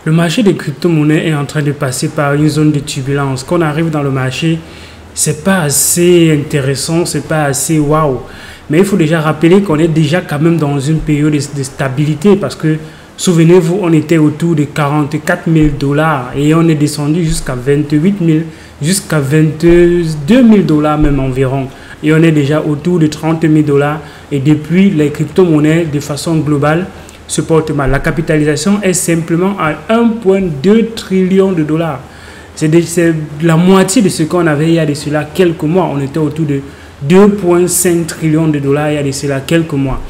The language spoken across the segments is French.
Le marché des crypto-monnaies est en train de passer par une zone de turbulence. Quand on arrive dans le marché, c'est pas assez intéressant, c'est pas assez waouh. Mais il faut déjà rappeler qu'on est déjà quand même dans une période de stabilité parce que, souvenez-vous, on était autour de 44 000 $ et on est descendu jusqu'à 28 000, jusqu'à 22 000 $ même environ. Et on est déjà autour de 30 000 $ et depuis, les crypto-monnaies de façon globale se portent mal. La capitalisation est simplement à 1,2 trillion de dollars. C'est la moitié de ce qu'on avait il y a de cela quelques mois. On était autour de 2,5 trillions de dollars il y a de cela quelques mois.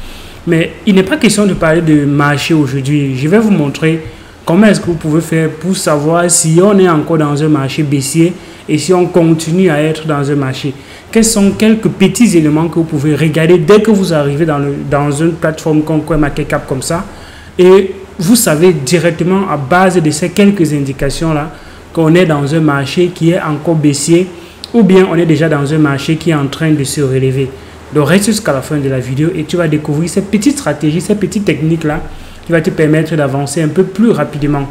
Mais il n'est pas question de parler de marché aujourd'hui. Je vais vous montrer comment est-ce que vous pouvez faire pour savoir si on est encore dans un marché baissier et si on continue à être dans un marché. Quels sont quelques petits éléments que vous pouvez regarder dès que vous arrivez dans une plateforme comme CoinMarketCap comme ça. Et vous savez directement à base de ces quelques indications-là qu'on est dans un marché qui est encore baissier ou bien on est déjà dans un marché qui est en train de se relever. Donc reste jusqu'à la fin de la vidéo et tu vas découvrir ces petites stratégies, ces petites techniques-là qui vont te permettre d'avancer un peu plus rapidement.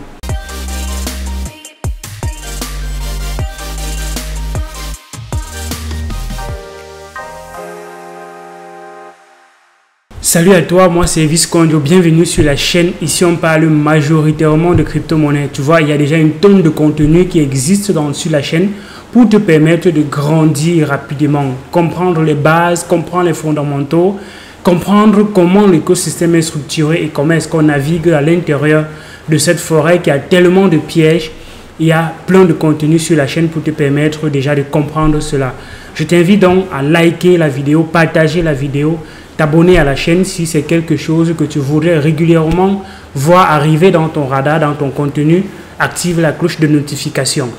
Salut à toi, moi c'est Viscondio, bienvenue sur la chaîne. Ici on parle majoritairement de crypto-monnaies. Tu vois, il y a déjà une tonne de contenu qui existe sur la chaîne pour te permettre de grandir rapidement, comprendre les bases, comprendre les fondamentaux, comprendre comment l'écosystème est structuré et comment est-ce qu'on navigue à l'intérieur de cette forêt qui a tellement de pièges. Il y a plein de contenu sur la chaîne pour te permettre déjà de comprendre cela. Je t'invite donc à liker la vidéo, partager la vidéo, t'abonner à la chaîne si c'est quelque chose que tu voudrais régulièrement voir arriver dans ton radar, dans ton contenu. Active la cloche de notification.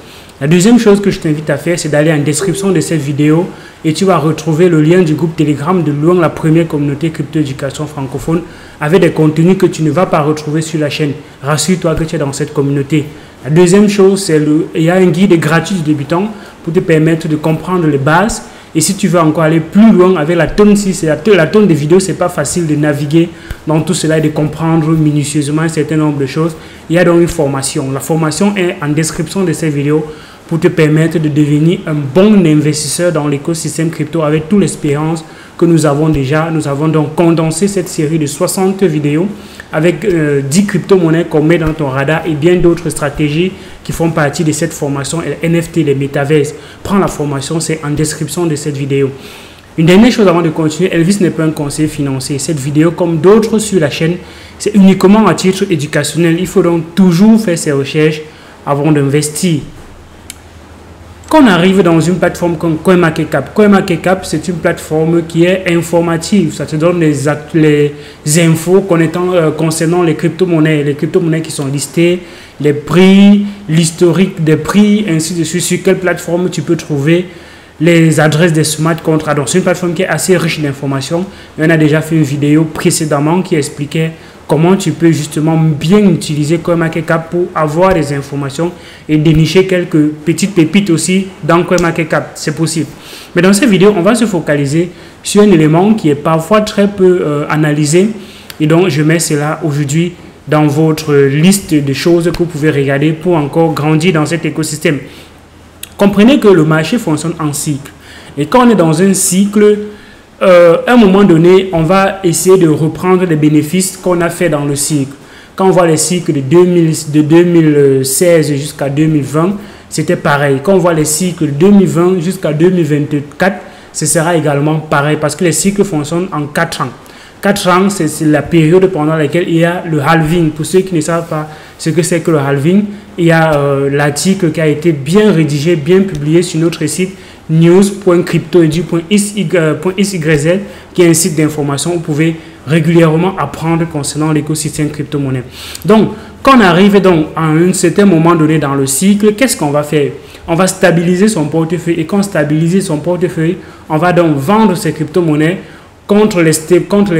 La deuxième chose que je t'invite à faire, c'est d'aller en description de cette vidéo et tu vas retrouver le lien du groupe Telegram de loin la première communauté crypto-éducation francophone avec des contenus que tu ne vas pas retrouver sur la chaîne. Rassure-toi que tu es dans cette communauté. La deuxième chose, c'est il y a un guide gratuit du débutant pour te permettre de comprendre les bases. Et si tu veux encore aller plus loin avec la tonne, si c'est la tonne de vidéos, c'est pas facile de naviguer dans tout cela et de comprendre minutieusement un certain nombre de choses. Il y a donc une formation. La formation est en description de cette vidéo pour te permettre de devenir un bon investisseur dans l'écosystème crypto avec toute l'expérience que nous avons déjà. Nous avons donc condensé cette série de 60 vidéos avec 10 crypto-monnaies qu'on met dans ton radar et bien d'autres stratégies qui font partie de cette formation, les NFT, les métaverses. Prends la formation, c'est en description de cette vidéo. Une dernière chose avant de continuer, Elvis n'est pas un conseiller financier. Cette vidéo, comme d'autres sur la chaîne, c'est uniquement à titre éducationnel. Il faut donc toujours faire ses recherches avant d'investir. Quand on arrive dans une plateforme comme CoinMarketCap, CoinMarketCap, c'est une plateforme qui est informative. Ça te donne les infos concernant les crypto-monnaies qui sont listées, les prix, l'historique des prix, ainsi de suite, sur quelle plateforme tu peux trouver les adresses des smart contracts. Donc, c'est une plateforme qui est assez riche d'informations. On a déjà fait une vidéo précédemment qui expliquait comment tu peux justement bien utiliser CoinMarketCap pour avoir des informations et dénicher quelques petites pépites aussi dans CoinMarketCap. C'est possible. Mais dans cette vidéo, on va se focaliser sur un élément qui est parfois très peu analysé. Et donc, je mets cela aujourd'hui dans votre liste de choses que vous pouvez regarder pour encore grandir dans cet écosystème. Comprenez que le marché fonctionne en cycle. Et quand on est dans un cycle, à un moment donné, on va essayer de reprendre les bénéfices qu'on a fait dans le cycle. Quand on voit les cycles de 2016 jusqu'à 2020, c'était pareil. Quand on voit les cycles de 2020 jusqu'à 2024, ce sera également pareil parce que les cycles fonctionnent en 4 ans. 4 ans, c'est la période pendant laquelle il y a le halving. Pour ceux qui ne savent pas ce que c'est que le halving, il y a l'article qui a été bien rédigé, bien publié sur notre site news.cryptoedu.xyz qui est un site d'information où vous pouvez régulièrement apprendre concernant l'écosystème crypto-monnaie. Donc, quand on arrive donc à un certain moment donné dans le cycle, qu'est-ce qu'on va faire? On va stabiliser son portefeuille et quand on stabilise son portefeuille, on va donc vendre ces crypto-monnaies contre les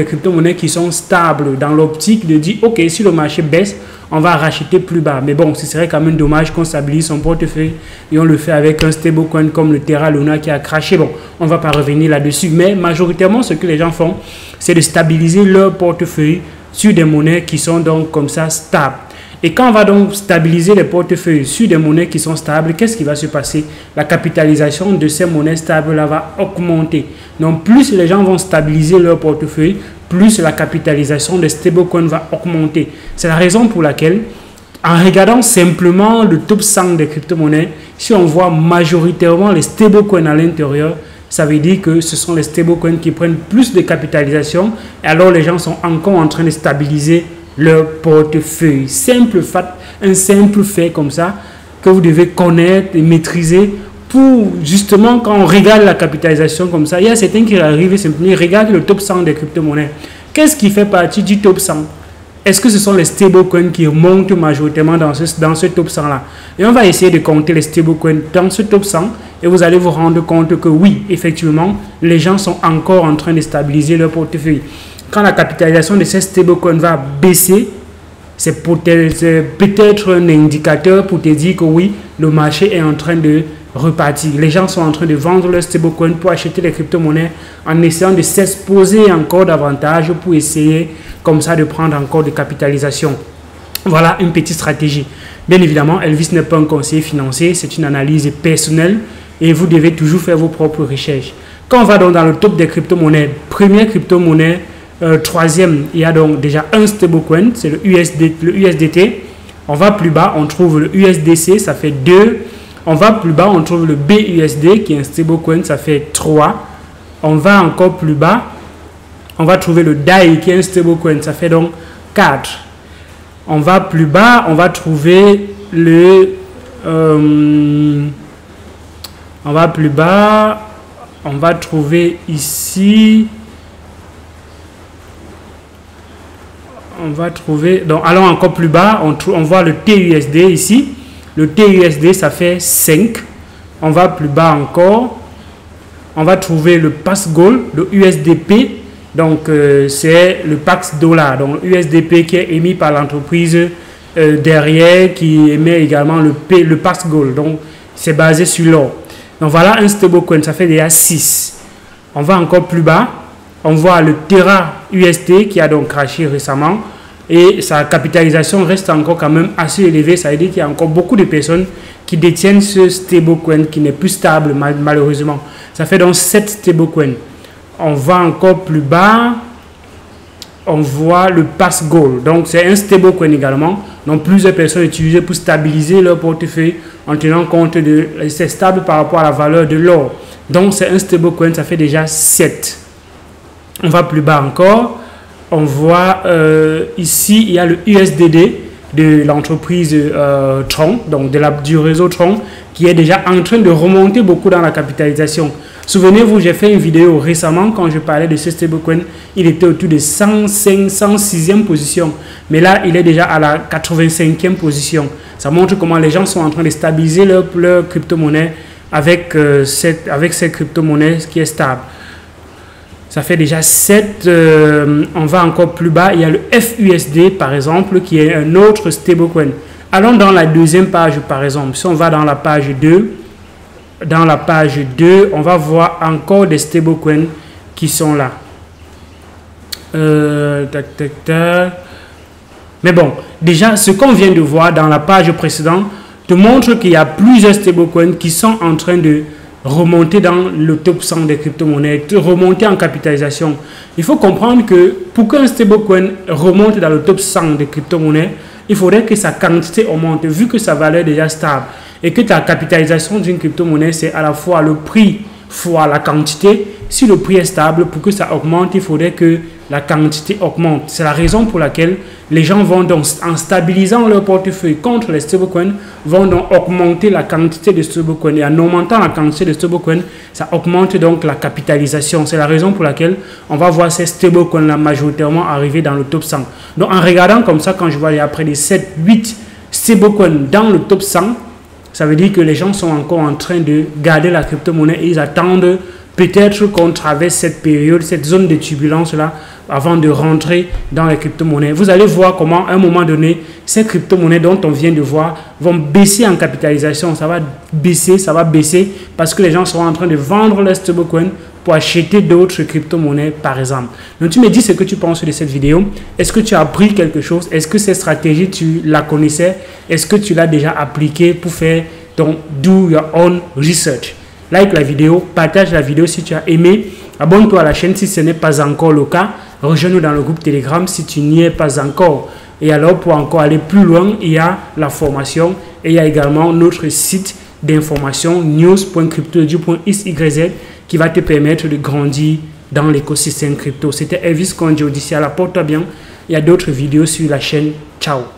crypto-monnaies qui sont stables dans l'optique de dire, ok, si le marché baisse, on va racheter plus bas. Mais bon, ce serait quand même dommage qu'on stabilise son portefeuille et on le fait avec un stablecoin comme le Terra Luna qui a craché. Bon, on ne va pas revenir là-dessus. Mais majoritairement, ce que les gens font, c'est de stabiliser leur portefeuille sur des monnaies qui sont donc comme ça stables. Et quand on va donc stabiliser les portefeuilles sur des monnaies qui sont stables, qu'est-ce qui va se passer? La capitalisation de ces monnaies stables-là va augmenter. Donc, plus les gens vont stabiliser leur portefeuille, plus la capitalisation des stablecoins va augmenter. C'est la raison pour laquelle, en regardant simplement le top 100 des crypto-monnaies, si on voit majoritairement les stablecoins à l'intérieur, ça veut dire que ce sont les stablecoins qui prennent plus de capitalisation et alors les gens sont encore en train de stabiliser leur portefeuille. Un simple fait comme ça que vous devez connaître et maîtriser pour justement quand on regarde la capitalisation comme ça, il y a certains qui arrivent et simplement regardent le top 100 des crypto-monnaies. Qu'est-ce qui fait partie du top 100? Est-ce que ce sont les stablecoins qui montent majoritairement dans ce top 100-là? Et on va essayer de compter les stablecoins dans ce top 100 et vous allez vous rendre compte que oui, effectivement, les gens sont encore en train de stabiliser leur portefeuille. Quand la capitalisation de ces stablecoins va baisser, c'est peut-être un indicateur pour te dire que oui, le marché est en train de repartir. Les gens sont en train de vendre leurs stablecoins pour acheter les crypto-monnaies en essayant de s'exposer encore davantage pour essayer comme ça de prendre encore de capitalisation. Voilà une petite stratégie. Bien évidemment, Elvis n'est pas un conseiller financier, c'est une analyse personnelle et vous devez toujours faire vos propres recherches. Quand on va donc dans le top des crypto-monnaies, première crypto-monnaie, troisième, il y a donc déjà un stablecoin, c'est le USDT. On va plus bas, on trouve le USDC, ça fait 2. On va plus bas, on trouve le BUSD qui est un stablecoin, ça fait 3. On va encore plus bas, on va trouver le DAI qui est un stablecoin, ça fait donc 4. On va plus bas, on va trouver le... on va plus bas, on va trouver ici... On va trouver... Donc, allons encore plus bas, on voit le TUSD ici. Le TUSD, ça fait 5. On va plus bas encore. On va trouver le Pax Gold, le USDP. Donc, c'est le Pax Dollar. Donc, USDP qui est émis par l'entreprise derrière, qui émet également le Pax Gold. Donc, c'est basé sur l'or. Donc, voilà un stablecoin, ça fait déjà 6. On va encore plus bas. On voit le Terra UST qui a donc crashé récemment et sa capitalisation reste encore quand même assez élevée. Ça veut dire qu'il y a encore beaucoup de personnes qui détiennent ce stablecoin qui n'est plus stable malheureusement. Ça fait donc 7 stablecoins. On va encore plus bas. On voit le Pax Gold. Donc c'est un stablecoin également. Donc plusieurs personnes utilisent pour stabiliser leur portefeuille en tenant compte de... C'est stable par rapport à la valeur de l'or. Donc c'est un stablecoin, ça fait déjà 7. On va plus bas encore, on voit ici, il y a le USDD de l'entreprise Tron, donc du réseau Tron, qui est déjà en train de remonter beaucoup dans la capitalisation. Souvenez-vous, j'ai fait une vidéo récemment quand je parlais de ce stablecoin, il était autour de 105, 106e position, mais là, il est déjà à la 85e position. Ça montre comment les gens sont en train de stabiliser leur crypto-monnaie avec cette crypto-monnaie qui est stable. Ça fait déjà 7. On va encore plus bas. Il y a le FUSD, par exemple, qui est un autre stablecoin. Allons dans la deuxième page, par exemple. Si on va dans la page 2, on va voir encore des stablecoins qui sont là. Mais bon, déjà, ce qu'on vient de voir dans la page précédente te montre qu'il y a plusieurs stablecoins qui sont en train de remonter dans le top 100 des crypto-monnaies, remonter en capitalisation. Il faut comprendre que pour qu'un stablecoin remonte dans le top 100 des crypto-monnaies, il faudrait que sa quantité augmente, vu que sa valeur est déjà stable. Et que ta capitalisation d'une crypto-monnaie, c'est à la fois le prix fois la quantité. Si le prix est stable, pour que ça augmente, il faudrait que la quantité augmente. C'est la raison pour laquelle les gens vont donc, en stabilisant leur portefeuille contre les stablecoins, vont donc augmenter la quantité de stablecoins. Et en augmentant la quantité de stablecoins, ça augmente donc la capitalisation. C'est la raison pour laquelle on va voir ces stablecoins-là majoritairement arriver dans le top 100. Donc en regardant comme ça, quand je vois après les 7, 8 stablecoins dans le top 100, ça veut dire que les gens sont encore en train de garder la crypto-monnaie et ils attendent peut-être qu'on traverse cette période, cette zone de turbulence-là, avant de rentrer dans les crypto-monnaies. Vous allez voir comment, à un moment donné, ces crypto-monnaies dont on vient de voir vont baisser en capitalisation. Ça va baisser parce que les gens seront en train de vendre leurs stablecoins pour acheter d'autres crypto-monnaies par exemple. Donc tu me dis ce que tu penses de cette vidéo. Est-ce que tu as appris quelque chose? Est-ce que cette stratégie tu la connaissais? Est-ce que tu l'as déjà appliquée pour faire ton do your own research? Like la vidéo, partage la vidéo si tu as aimé. Abonne-toi à la chaîne si ce n'est pas encore le cas. Rejoins-nous dans le groupe Telegram si tu n'y es pas encore. Et alors, pour encore aller plus loin, il y a la formation et il y a également notre site d'information news.cryptoedu.xyz qui va te permettre de grandir dans l'écosystème crypto. C'était Elvis Konjo d'ici à la porte-toi bien. Il y a d'autres vidéos sur la chaîne. Ciao.